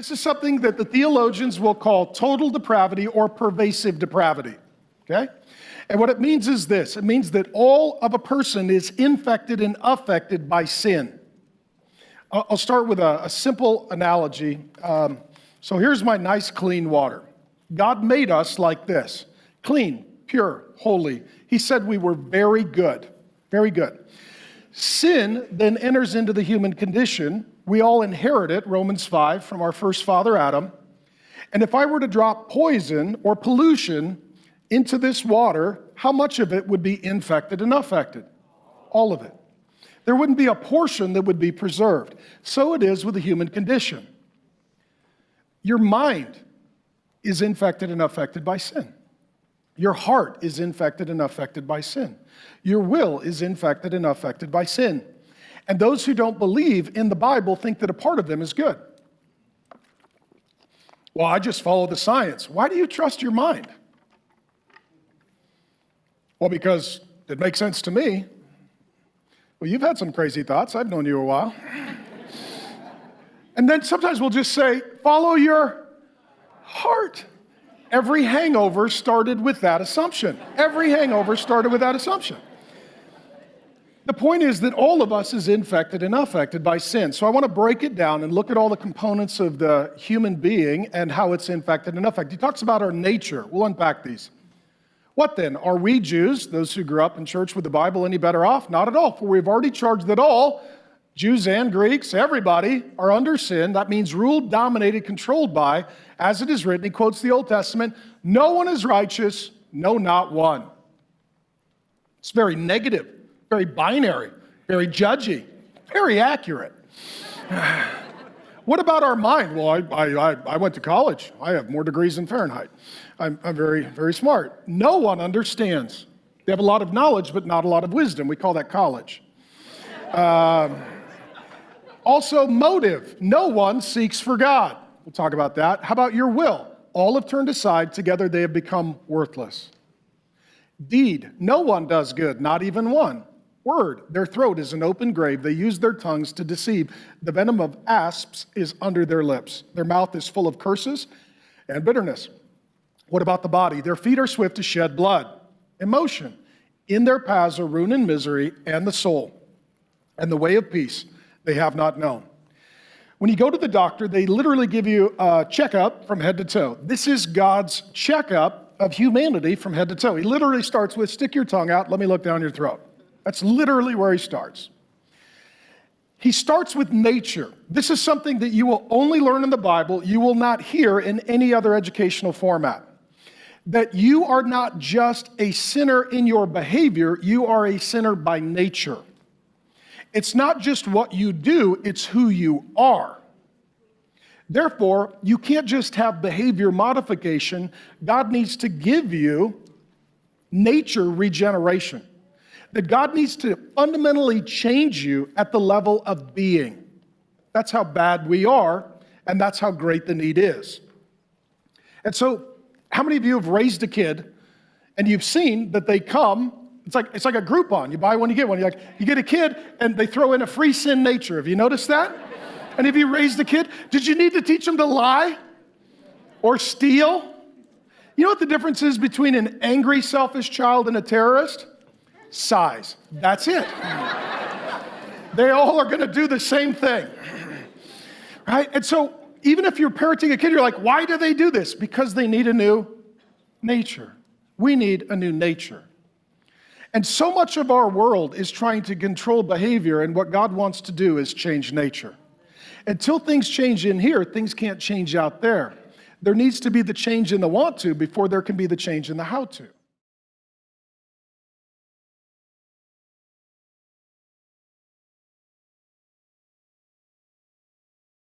This is something that the theologians will call total depravity or pervasive depravity, okay? And what it means is this. It means that all of a person is infected and affected by sin. I'll start with a simple analogy. So here's my nice clean water. God made us like this, clean, pure, holy. He said we were very good, very good. Sin then enters into the human condition. We all inherit it, Romans 5, from our first father, Adam. And if I were to drop poison or pollution into this water, how much of it would be infected and affected? All of it. There wouldn't be a portion that would be preserved. So it is with the human condition. Your mind is infected and affected by sin. Your heart is infected and affected by sin. Your will is infected and affected by sin. And those who don't believe in the Bible think that a part of them is good. Well, I just follow the science. Why do you trust your mind? Well, because it makes sense to me. Well, you've had some crazy thoughts. I've known you a while. And then sometimes we'll just say, follow your heart. Every hangover started with that assumption. Every hangover started with that assumption. The point is that all of us is infected and affected by sin. So I want to break it down and look at all the components of the human being and how it's infected and affected. He talks about our nature. We'll unpack these. What then? Are we Jews, those who grew up in church with the Bible, any better off? Not at all, for we've already charged that all, Jews and Greeks, everybody, are under sin. That means ruled, dominated, controlled by, as it is written, he quotes the Old Testament, no one is righteous, no, not one. It's very negative, very binary, very judgy, very accurate. What about our mind? Well, I went to college. I have more degrees than Fahrenheit. I'm very, very smart. No one understands. They have a lot of knowledge, but not a lot of wisdom. We call that college. Also, motive. No one seeks for God. We'll talk about that. How about your will? All have turned aside. Together they have become worthless. Deed. No one does good, not even one. Word. Their throat is an open grave. They use their tongues to deceive. The venom of asps is under their lips. Their mouth is full of curses and bitterness. What about the body? Their feet are swift to shed blood. Emotion. In their paths are ruin and misery, and the soul. And the way of peace they have not known. When you go to the doctor, they literally give you a checkup from head to toe. This is God's checkup of humanity from head to toe. He literally starts with, stick your tongue out, let me look down your throat. That's literally where he starts. He starts with nature. This is something that you will only learn in the Bible. You will not hear in any other educational format. That you are not just a sinner in your behavior, you are a sinner by nature. It's not just what you do, it's who you are. Therefore, you can't just have behavior modification. God needs to give you nature regeneration. That God needs to fundamentally change you at the level of being. That's how bad we are, and that's how great the need is. And so, how many of you have raised a kid, and you've seen that they come, it's like a Groupon. You buy one, you get one. You get a kid, and they throw in a free sin nature. Have you noticed that? And if you raised a kid, did you need to teach them to lie or steal? You know what the difference is between an angry, selfish child and a terrorist? Size. That's it. They all are going to do the same thing. Right? And so even if you're parenting a kid, you're like, why do they do this? Because they need a new nature. We need a new nature. And so much of our world is trying to control behavior, and what God wants to do is change nature. Until things change in here, things can't change out there. There needs to be the change in the want to before there can be the change in the how to.